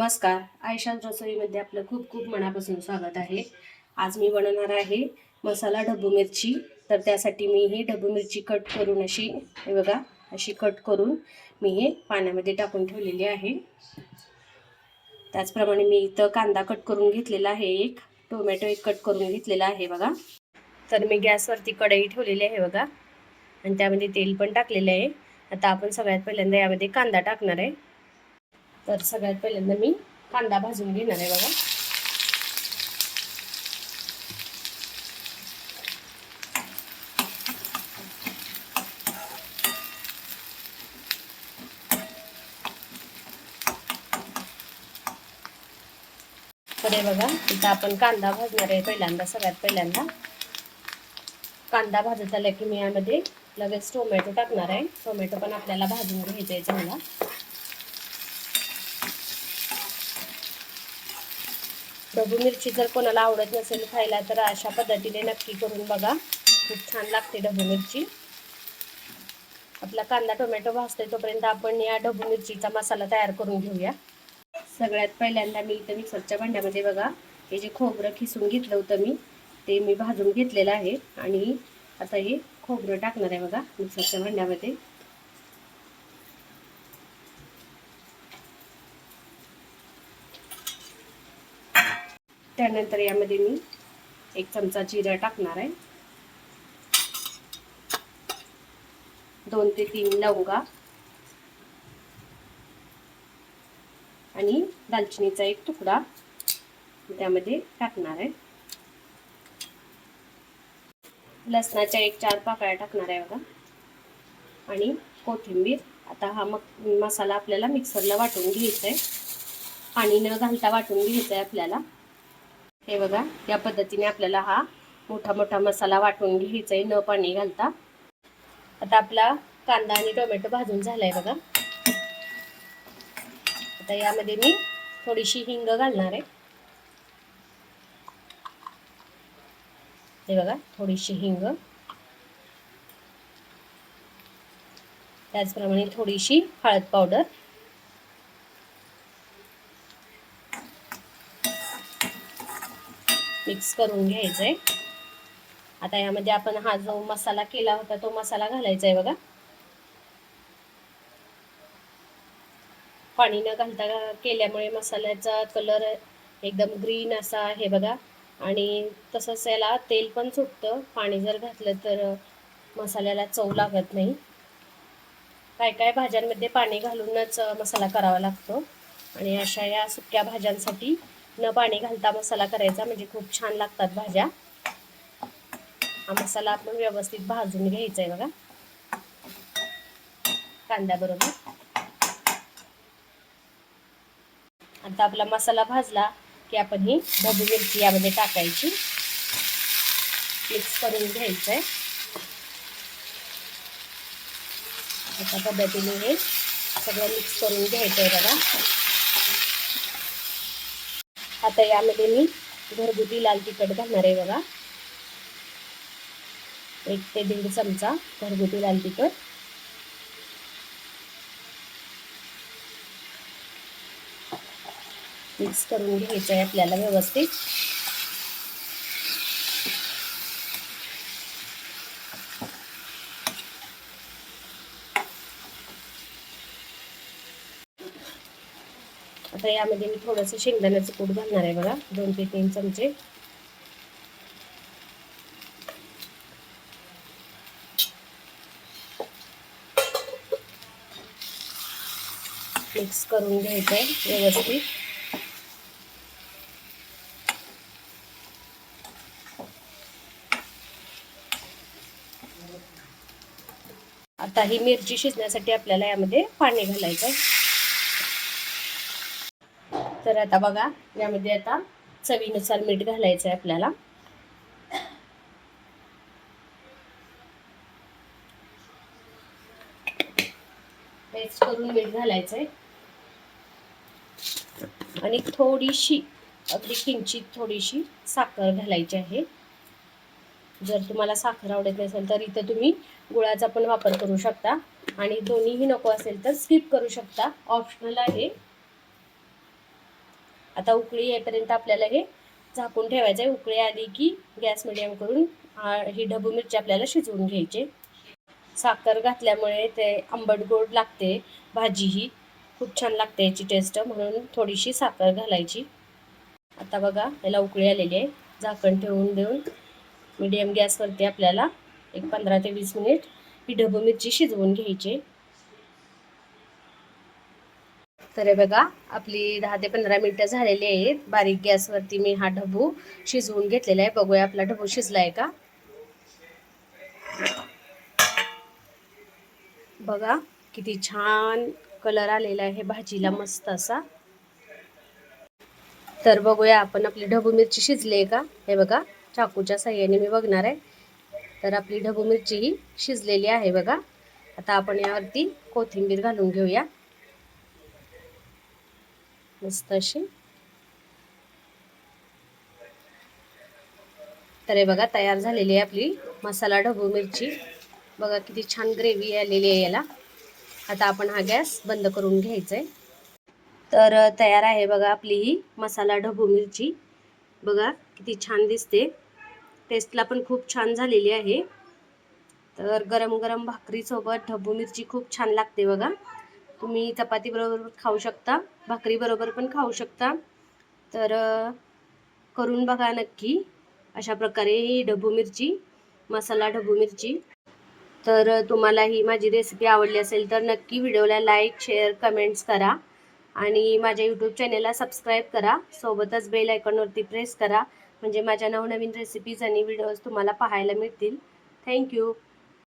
नमस्कार, आयशाच रसोईमध्ये आपलं खूप खूप मनापासून स्वागत आहे। आज मी बनवणार आहे मसाला ढबू मिरची। तर त्यासाठी मी ही ढबू मिरची कट करून अशी हे बघा अशी कट करून मी हे पाण्यामध्ये टाकून ठेवलेली आहे। त्याचप्रमाणे मी इथं कांदा कट करून घेतलेला आहे, एक टोमॅटो एक कट करून घेतलेला आहे बघा। तर मी गॅसवरती कढई ठेवलेली आहे बघा आणि त्यामध्ये तेल पण टाकलेले आहे। आता आपण सगळ्यात पहिल्यांदा यामध्ये कांदा टाकणार आहे। तर सगळ्यात पहिल्यांदा मी कांदा भाजून घेणार आहे बघा। तर हे बघा इथं आपण कांदा भाजणार आहे पहिल्यांदा। सगळ्यात पहिल्यांदा कांदा भाजत आला की मी यामध्ये लगेच टोमॅटो टाकणार आहे। टोमॅटो पण आपल्याला भाजून घ्यायचं आहे चांगला। ढबू मिरची जर कोणाला आवडत नसेल खायला तर अशा पद्धतीने नक्की करून बघा, खूप छान लागते ढबू मिरची। आपला कांदा टोमॅटो भाजतोय तोपर्यंत आपण या ढबू मिरचीचा मसाला तयार करून घेऊया। सगळ्यात पहिल्यांदा मी इथं मिक्सरच्या भांड्यामध्ये बघा हे जे खोबरं खिसून घेतलं होतं ते मी भाजून घेतलेलं आहे आणि आता हे खोबरं टाकणार आहे बघा मिक्सरच्या भांड्यामध्ये। त्यानंतर यामध्ये मी 1 चमचा जिरा टाकणार आहे, 2 ते 3 लवंगा आणि दालचिनीचा एक तुकडा त्यामध्ये टाकणार आहे। लसणाच्या 1-4 पाकळ्या टाकणार आहे बघा आणि कोथिंबीर। आता हा मसाला आपल्याला मिक्सरला वाटून घ्यायचा आहे, पाणी न घालता वाटून घ्यायचा आहे आपल्याला। हे बघा या पद्धतीने आपल्याला हा मोठा मोठा मसाला वाटून घ्यायचा आहे न पाणी घालता। आता आपला कांदा आणि टोमॅटो भाजून झालाय बघा। आता यामध्ये मी थोडीशी हिंग घालणार आहे, हे बघा थोडीशी हिंग। त्याचप्रमाणे थोडीशी हळद पावडर, मिक्स करून घ्यायचं आहे। आता यामध्ये आपण हा जो मसाला केला होता तो मसाला घालायचा आहे बघा। पाणी न घालता केल्यामुळे मसाल्याचा कलर एकदम ग्रीन असा आहे बघा आणि तसंच याला तेल पण सुटतं। पाणी जर घातलं तर मसाल्याला चव लागत नाही। काय काय भाज्यांमध्ये पाणी घालूनच मसाला करावा लागतो आणि अशा या सुक्या भाज्यांसाठी न पाणी घालता मसाला करायचा म्हणजे खूप छान लागतात भाज्या। हा मसाला आपण व्यवस्थित भाजून घ्यायचा आहे बघा कांद्याबरोबर। आता आपला मसाला भाजला की आपण ही ढबू मिरची यामध्ये टाकायची, मिक्स करून घ्यायचं आहे। अशा पद्धतीने हे सगळं मिक्स करून घ्यायचं आहे बघा। आता यामध्ये मी घरगुती लाल तिखट घालणार आहे बघा, 1 ते 1.5 चमचा घरगुती लाल तिखट। मिक्स करून घ्यायचं आहे आपल्याला व्यवस्थित। आता यामध्ये मी थोडंसं शेंगदाण्याचं कूट घालणार आहे बघा, 2 ते 3 चमचे। मिक्स करून घ्यायचं आहे व्यवस्थित। आता ही मिरची शिजण्यासाठी आपल्याला यामध्ये पाणी घालायचं आहे। तर आता बघा यामध्ये आता चवीनुसार मीठ घालायचं आहे आपल्याला। टेस्ट करून मीठ घालायचं आहे आणि थोडीशी अगदी किंचित थोडीशी साखर घालायची आहे। जर तुम्हाला साखर आवडत नसेल तर इथं तुम्ही गुळाचा पण वापर करू शकता आणि दोन्हीही नको असेल तर स्किप करू शकता, ऑप्शनल आहे। आता उकळी येईपर्यंत आपल्याला हे झाकून ठेवायचं आहे. उकळी आली की गॅस मिडियम करून ही ढबू मिरची आपल्याला शिजवून घ्यायची. साखर घातल्यामुळे ते आंबट गोड लागते, भाजी ही खूप छान लागते याची टेस्ट, म्हणून थोडीशी साखर घालायची. आता बघा याला उकळी आलेली आहे. झाकण ठेवून देऊन मीडियम गॅसवरती आपल्याला एक 15 ते 20 मिनिट ही ढबू मिरची शिजवून घ्यायची. तर हे बघा आपली 10 ते 15 मिनिटं झालेली आहेत. बारीक गॅसवरती मी हा ढबू शिजवून घेतलेला आहे. बघूया आपला ढबू शिजलाय का. बघा किती छान कलर आलेला आहे भाजीला, मस्त असा. तर बघूया आपण आपली ढबू मिरची शिजली का. हे बघा चाकूच्या साह्याने मी बघणार आहे. तर आपली ढबू मिरची ही शिजलेली आहे बघा. आता आपण यावरती कोथिंबीर घालून घेऊया मस्त अशी. तर हे बघा तयार झालेली आहे आपली मसाला ढबू मिरची. बघा किती छान ग्रेव्ही आलेली आहे याला. आता आपण हा गॅस बंद करून घ्यायचा आहे. तर तयार आहे बघा आपली ही मसाला ढबू मिरची. बघा किती छान दिसते, टेस्टला पण खूप छान झालेली आहे. तर गरम गरम भाकरीसोबत ढबू मिरची खूप छान लागते बघा. तुम्ही चपाती बरोबर खाऊ शकता, भाकरी बरोबर पण खाऊ शकता. तर करून बघा नक्की अशा प्रकारे ही ढबू मिरची, मसाला ढबू मिरची. तर तुम्हाला ही माझी रेसिपी आवडली असेल तर नक्की व्हिडिओला लाईक, शेअर, कमेंट्स करा आणि माझ्या यूट्यूब चॅनलला सबस्क्राईब करा. सोबतच बेल आयकॉनवरती प्रेस करा, म्हणजे माझ्या नवनवीन रेसिपीज आणि व्हिडिओज तुम्हाला पाहायला मिळतील. थँक्यू.